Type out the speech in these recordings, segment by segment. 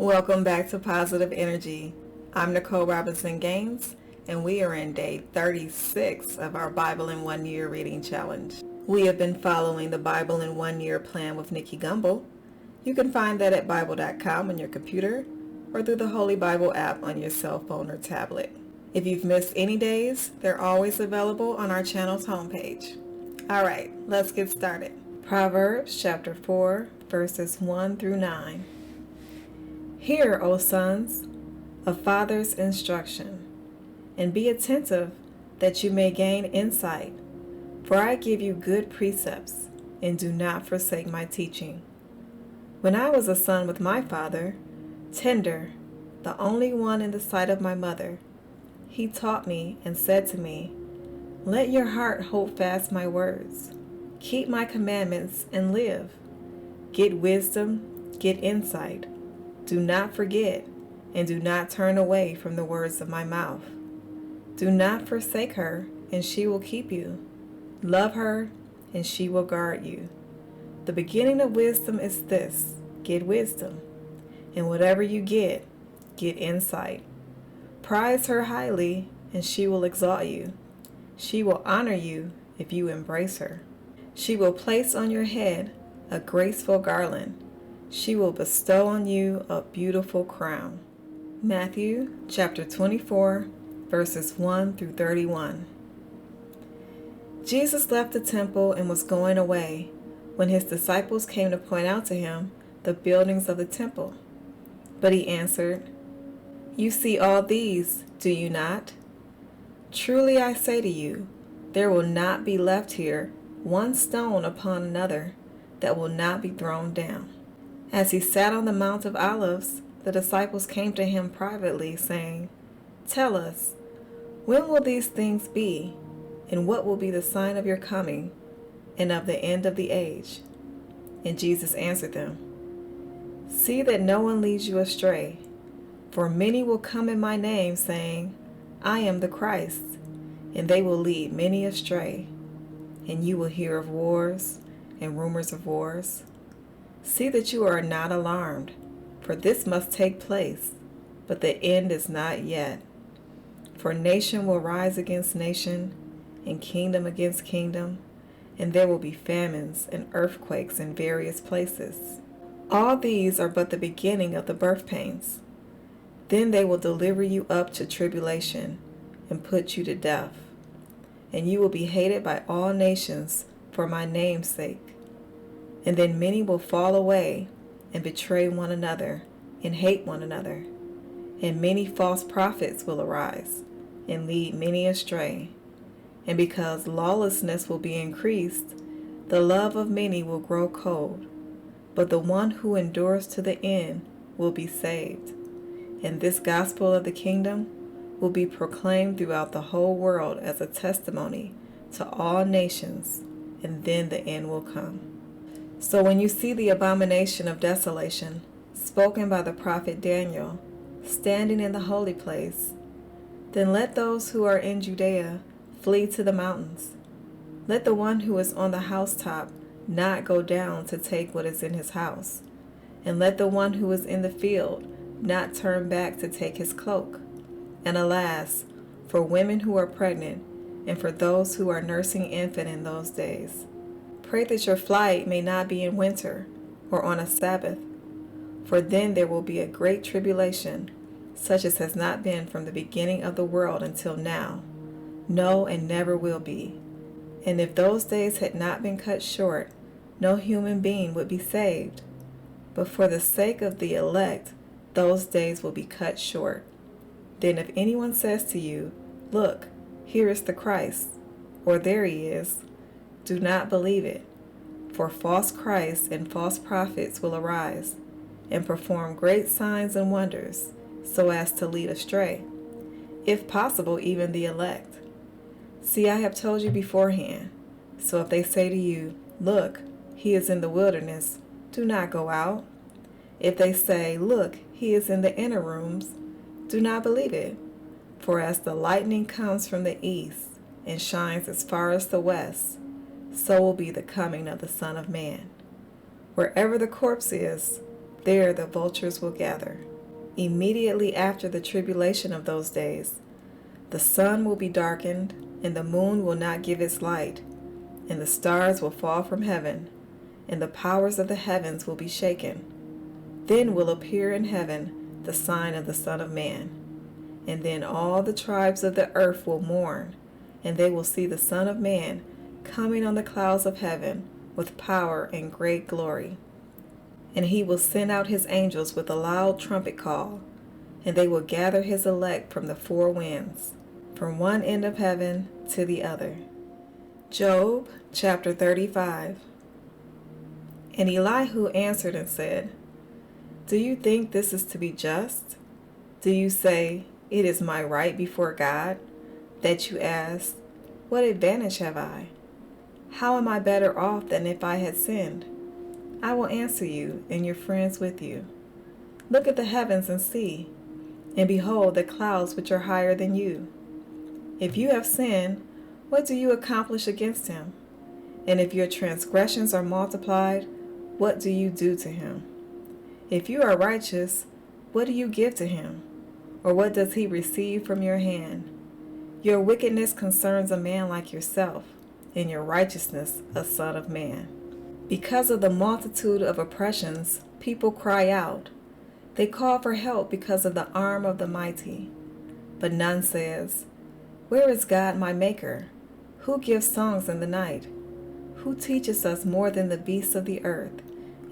Welcome back to Positive Energy. I'm Nicole Robinson Gaines, and we are in day 36 of our Bible in 1 Year reading challenge. We have been following the Bible in 1 Year plan with Nicky Gumbel. You can find that at Bible.com on your computer or through the Holy Bible app on your cell phone or tablet. If you've missed any days, they're always available on our channel's homepage. All right, let's get started. Proverbs chapter 4, verses 1 through 9. Hear, O sons, a father's instruction, and be attentive that you may gain insight. For I give you good precepts, and do not forsake my teaching. When I was a son with my father, tender, the only one in the sight of my mother, he taught me and said to me, Let your heart hold fast my words. Keep my commandments and live. Get wisdom, get insight. Do not forget, and do not turn away from the words of my mouth. Do not forsake her, and she will keep you. Love her, and she will guard you. The beginning of wisdom is this: get wisdom. And whatever you get insight. Prize her highly, and she will exalt you. She will honor you if you embrace her. She will place on your head a graceful garland. She will bestow on you a beautiful crown. Matthew chapter 24, verses 1 through 31. Jesus left the temple and was going away when his disciples came to point out to him the buildings of the temple. But he answered, You see all these, do you not? Truly I say to you, there will not be left here one stone upon another that will not be thrown down. As he sat on the Mount of Olives, the disciples came to him privately, saying, Tell us, when will these things be, and what will be the sign of your coming and of the end of the age? And Jesus answered them, See that no one leads you astray, for many will come in my name, saying, I am the Christ, and they will lead many astray. And you will hear of wars and rumors of wars. See that you are not alarmed, for this must take place, but the end is not yet. For nation will rise against nation, and kingdom against kingdom, and there will be famines and earthquakes in various places. All these are but the beginning of the birth pains. Then they will deliver you up to tribulation, and put you to death. And you will be hated by all nations for my name's sake. And then many will fall away and betray one another and hate one another. And many false prophets will arise and lead many astray. And because lawlessness will be increased, the love of many will grow cold. But the one who endures to the end will be saved. And this gospel of the kingdom will be proclaimed throughout the whole world as a testimony to all nations, and then the end will come. So when you see the abomination of desolation, spoken by the prophet Daniel, standing in the holy place, then let those who are in Judea flee to the mountains. Let the one who is on the housetop not go down to take what is in his house, and let the one who is in the field not turn back to take his cloak. And alas, for women who are pregnant, and for those who are nursing infant in those days. Pray that your flight may not be in winter, or on a Sabbath, for then there will be a great tribulation, such as has not been from the beginning of the world until now, no, and never will be. And if those days had not been cut short, no human being would be saved. But for the sake of the elect, those days will be cut short. Then if anyone says to you, Look, here is the Christ, or there he is, do not believe it. For false Christs and false prophets will arise, and perform great signs and wonders, so as to lead astray, if possible, even the elect. See, I have told you beforehand. So if they say to you, Look, he is in the wilderness, do not go out. If they say, Look, he is in the inner rooms, do not believe it. For as the lightning comes from the east and shines as far as the west, so will be the coming of the Son of Man. Wherever the corpse is, there the vultures will gather. Immediately after the tribulation of those days, the sun will be darkened, and the moon will not give its light, and the stars will fall from heaven, and the powers of the heavens will be shaken. Then will appear in heaven the sign of the Son of Man. And then all the tribes of the earth will mourn, and they will see the Son of Man coming on the clouds of heaven with power and great glory. And he will send out his angels with a loud trumpet call, and they will gather his elect from the four winds, from one end of heaven to the other. Job chapter 35. And Elihu answered and said, Do you think this is to be just? Do you say, It is my right before God? That you ask, What advantage have I? How am I better off than if I had sinned? I will answer you, and your friends with you. Look at the heavens and see, and behold the clouds which are higher than you. If you have sinned, what do you accomplish against him? And if your transgressions are multiplied, what do you do to him? If you are righteous, what do you give to him? Or what does he receive from your hand? Your wickedness concerns a man like yourself, and your righteousness a son of man. Because of the multitude of oppressions, people cry out. They call for help because of the arm of the mighty. But none says, Where is God my Maker? Who gives songs in the night? Who teaches us more than the beasts of the earth,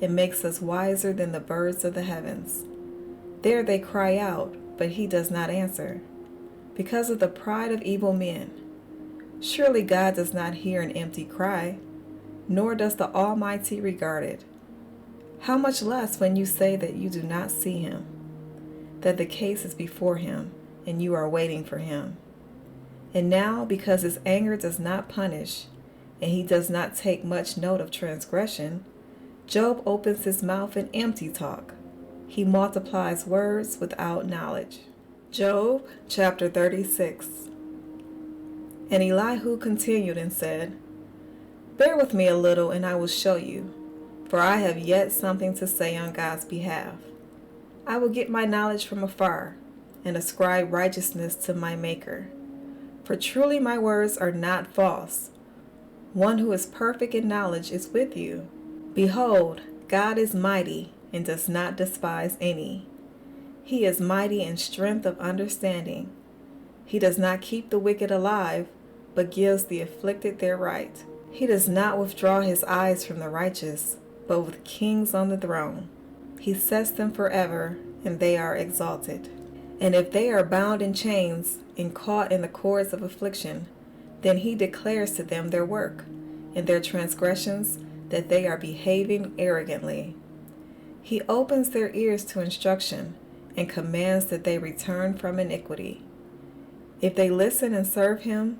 and makes us wiser than the birds of the heavens? There they cry out, but he does not answer, because of the pride of evil men. Surely God does not hear an empty cry, nor does the Almighty regard it. How much less when you say that you do not see him, that the case is before him, and you are waiting for him. And now, because his anger does not punish, and he does not take much note of transgression, Job opens his mouth in empty talk. He multiplies words without knowledge. Job chapter 36. And Elihu continued and said, Bear with me a little, and I will show you, for I have yet something to say on God's behalf. I will get my knowledge from afar, and ascribe righteousness to my Maker. For truly my words are not false. One who is perfect in knowledge is with you. Behold, God is mighty, and does not despise any. He is mighty in strength of understanding. He does not keep the wicked alive, but gives the afflicted their right. He does not withdraw his eyes from the righteous, but with kings on the throne. He sets them forever, and they are exalted. And if they are bound in chains and caught in the cords of affliction, then he declares to them their work, and their transgressions, that they are behaving arrogantly. He opens their ears to instruction, and commands that they return from iniquity. If they listen and serve him,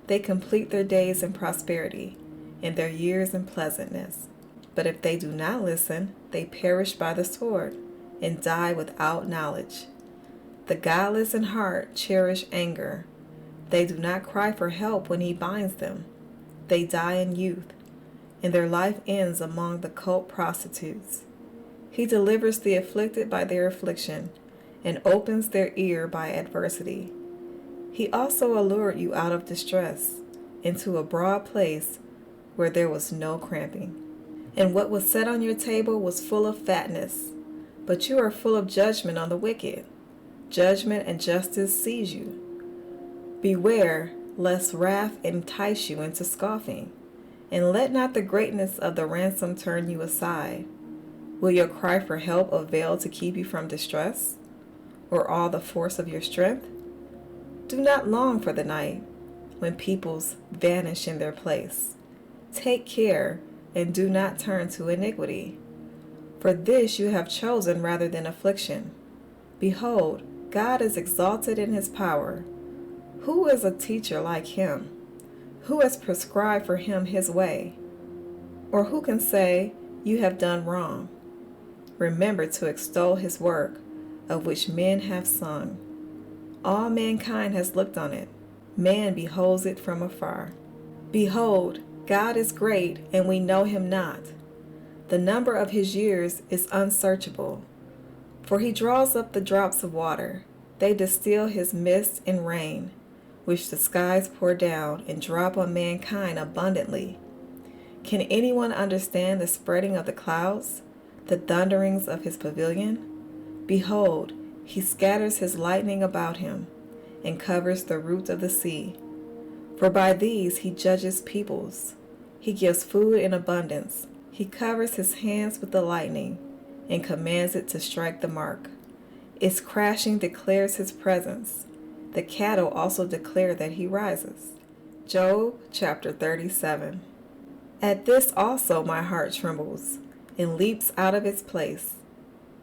they complete their days in prosperity, and their years in pleasantness. But if they do not listen, they perish by the sword, and die without knowledge. The godless in heart cherish anger. They do not cry for help when he binds them. They die in youth, and their life ends among the cult prostitutes. He delivers the afflicted by their affliction, and opens their ear by adversity. He also allured you out of distress, into a broad place where there was no cramping. And what was set on your table was full of fatness, but you are full of judgment on the wicked. Judgment and justice seize you. Beware, lest wrath entice you into scoffing, and let not the greatness of the ransom turn you aside. Will your cry for help avail to keep you from distress, or all the force of your strength? Do not long for the night, when peoples vanish in their place. Take care, and do not turn to iniquity. For this you have chosen rather than affliction. Behold, God is exalted in his power. Who is a teacher like him? Who has prescribed for him his way? Or who can say, You have done wrong? Remember to extol his work, of which men have sung. All mankind has looked on it. Man beholds it from afar. Behold, God is great, and we know him not. The number of his years is unsearchable. For he draws up the drops of water. They distill his mist and rain, which the skies pour down and drop on mankind abundantly. Can anyone understand the spreading of the clouds, the thunderings of his pavilion? Behold, he scatters his lightning about him, and covers the roots of the sea. For by these he judges peoples. He gives food in abundance. He covers his hands with the lightning, and commands it to strike the mark. Its crashing declares his presence. The cattle also declare that he rises. Job chapter 37. At this also my heart trembles, and leaps out of its place.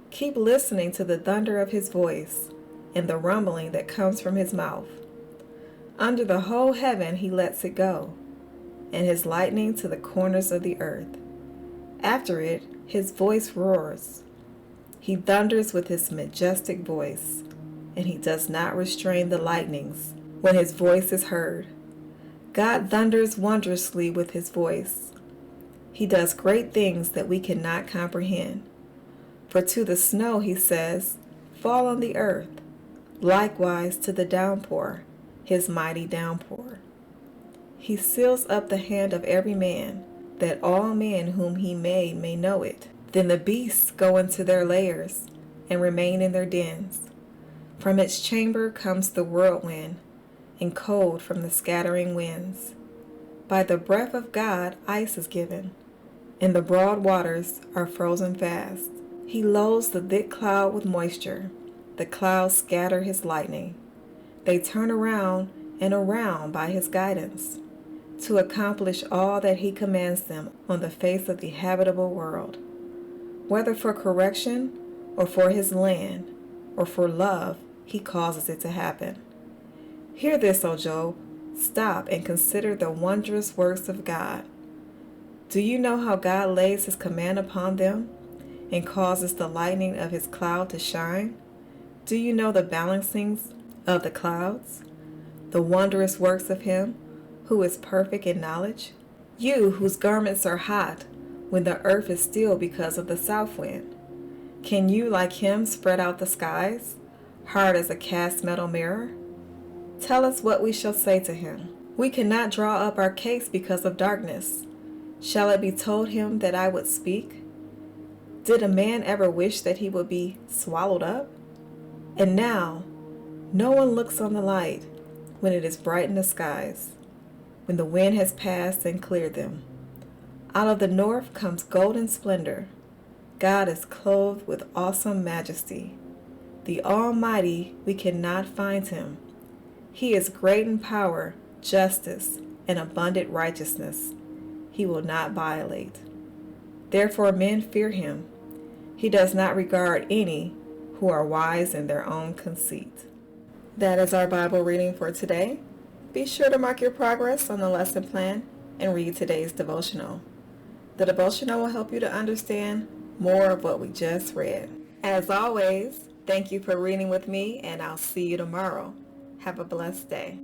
Keep listening to the thunder of his voice, and the rumbling that comes from his mouth. Under the whole heaven he lets it go, and his lightning to the corners of the earth. After it, his voice roars. He thunders with his majestic voice, and he does not restrain the lightnings when his voice is heard. God thunders wondrously with his voice. He does great things that we cannot comprehend. For to the snow, he says, fall on the earth, likewise to the downpour, his mighty downpour. He seals up the hand of every man, that all men whom he made may know it. Then the beasts go into their lairs, and remain in their dens. From its chamber comes the whirlwind, and cold from the scattering winds. By the breath of God ice is given, and the broad waters are frozen fast. He loads the thick cloud with moisture. The clouds scatter his lightning. They turn around and around by his guidance, to accomplish all that he commands them on the face of the habitable world. Whether for correction, or for his land, or for love, he causes it to happen. Hear this, O Job. Stop and consider the wondrous works of God. Do you know how God lays his command upon them, and causes the lightning of his cloud to shine? Do you know the balancings of the clouds, the wondrous works of him who is perfect in knowledge? You whose garments are hot, when the earth is still because of the south wind. Can you, like him, spread out the skies, hard as a cast metal mirror? Tell us what we shall say to him. We cannot draw up our case because of darkness. Shall it be told him that I would speak? Did a man ever wish that he would be swallowed up? And now, no one looks on the light when it is bright in the skies, when the wind has passed and cleared them. Out of the north comes golden splendor. God is clothed with awesome majesty. The Almighty, we cannot find him. He is great in power, justice, and abundant righteousness. He will not violate. Therefore men fear him. He does not regard any who are wise in their own conceit. That is our Bible reading for today. Be sure to mark your progress on the lesson plan and read today's devotional. The devotional will help you to understand more of what we just read. As always, thank you for reading with me, and I'll see you tomorrow. Have a blessed day.